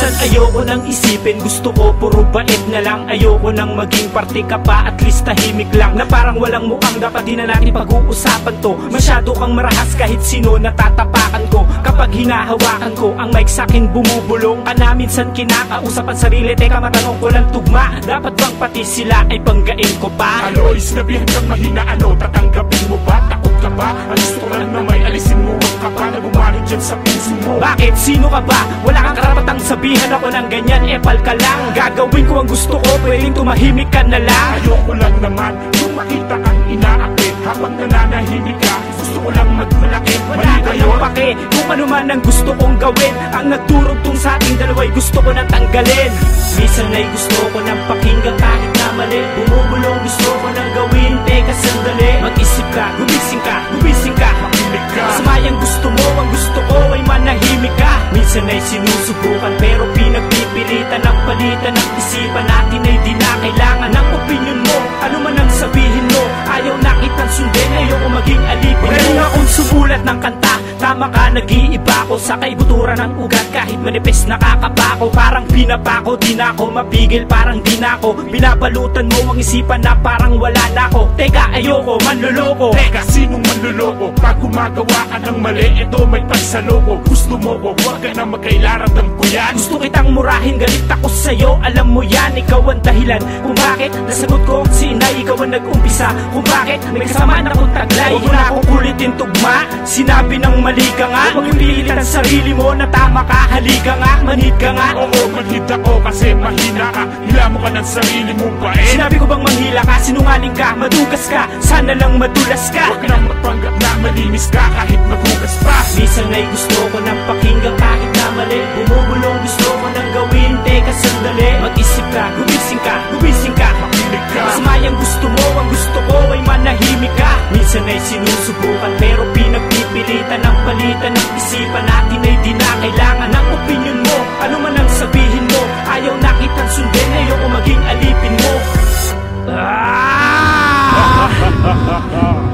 Minsan ayoko nang isipin, gusto ko puro bait na lang. Ayoko nang maging parte ka pa, at least tahimik lang. Na parang walang mukhang dapat di na natin pag-uusapan to. Masyado kang marahas kahit sino natatapakan ko. Kapag hinahawakan ko ang mic sa'kin bumubulong ka na. Minsan kinakausap ang sarili, teka matanong ko lang tugma, dapat bang pati sila ay banggain ko pa? Aloy, sinabihan kang mahina, ano, tatanggapin mo ba? Takot ka ba? Alis ko lang na may alisin mo. Huwag ka pa na bumalik dyan sa puso mo. Bakit? Sino ka ba? Wala kang karapatang sabihan ako ng ganyan, epal ka lang. Gagawin ko ang gusto ko, pwedeng tumahimik ka na lang. Ayoko lang naman yung makita kang inaakit habang nananahimik ka. Gusto ko lang magmalaki. Wala kayong pake kung ano man ang gusto kong gawin. Ang nagdurugtong sa ating dalawa'y gusto ko nang tanggalin. Minsan ay gusto ko nang pakinggan kahit na mali. Bumubulong gusto ko nang gawin, teka sandali. Mag-isip ka, gumising ka, gumising ka, makinig ka. Samayang gusto mo, ang gusto ko ay manahimik ka. Minsan ay sinusubukan pero pinagpipilitan ang palitan ng isipan natin ay di na kailangan ng opinion mo. Ano man ang sabihin mo, ayaw na kitang sundin, ayoko maging alipin. Meron akong sumulat ng kanta, tama ka, nag-iiba ko sa kaibuturan ng ugat. Kahit manipis nakakapako, parang pinapako, di na ako mapigil, parang di na ako binabalutan mo ang isipan na parang wala na ako. Teka, ayoko, manloloko. Teka, sinong manloloko? Pag gumagawa ka ng mali, ito may pagsaloko. Gusto mo ko, huwag ka na magkailaramdam ko yan. Gusto kitang murahin, galit ako sa'yo, alam mo yan. Ikaw ang dahilan kung bakit nasagot ko si inay, ikaw ang nag-umpisa. Kung bakit may kasamaan akong taglay. Huwag mo na akong kulitin tugma, sinabi ng mali ka nga. Huwag yung pilitin ang sarili mo na tama ka. Halika nga, manhid ka nga. Oo, manhid ako kasi mahina ka. Hila mo ka ng sarili mong bait. Sinabi ko bang manghila ka, sinungaling ka, madugas ka, sana lang madulas ka. Huwag nang magpanggap na malinis ka kahit maghugas pa. Minsan ay gusto ko nang pakinggan kahit na mali. Bumubulong gusto ko nang gawin, teka sandali. Mag-isip ka, gumising ka, gumising ka, makinig ka. Samayang gusto mo, ang gusto ko ay manahimik ka. Minsan ay sinusubukan pero pinagpipilitan ang palitan ng isipan natin ay di na kailangan ng opinion mo. Ano man ang sabihin mo, ayaw na kitang sundin, ayoko maging alipin mo.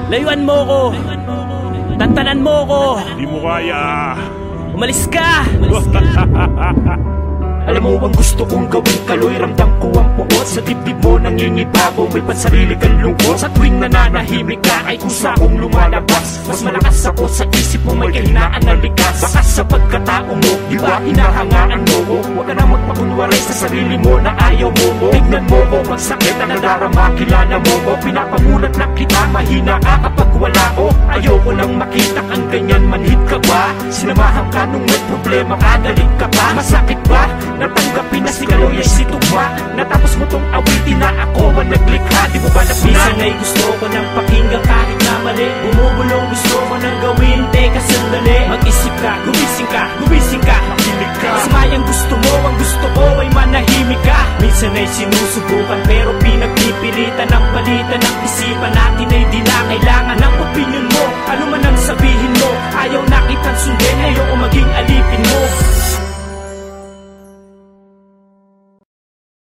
Layuan mo ko, tantanan mo ko. Di mo kaya. Umalis ka. Alam mo bang gusto kong gawin kaloy, ramdam ko ang puot sa dibdib mo, nangingibago, may pansarili kang lungkot. Sa tuwing nananahimik ka ay kusa kong lumalabas. Mas malakas ako sa isip mo, may kahinaan na likas. Baka sa pagkatao mo, di ba hinahangaan mo ko? Huwag ka na magpakunwaray sa sarili mo na ayaw mo ko. Tignan mo ko, magsakit ang nadarama, kilala mo ko. Pinapamulat na kita, mahina ka kapag wala ko. Ayoko nang makita kang ganyan, manhid ka ba? Sinamahan ka nung may problema ka, galit ka ba? Masakit ba? Natanggapin na si Kaloy ay si Tugma. Natapos mo tong awitin na ako ang naglikha. Di mo ba napina? Minsan ay gusto ko nang pakinggan kahit na mali. Bumubulong gusto ko nang gawin, teka sandali. Mag-isip ka, gumising ka, gumising ka, makinig ka. Samayang gusto mo, ang gusto ko ay manahimik ka. Minsan ay sinusubukan pero pinagpipilitan ang palitan ng isipan natin ay di na kailangan ng opinion mo. Ano man ang sabihin mo, ayaw na kitang sundin, ayoko maging alipin mo.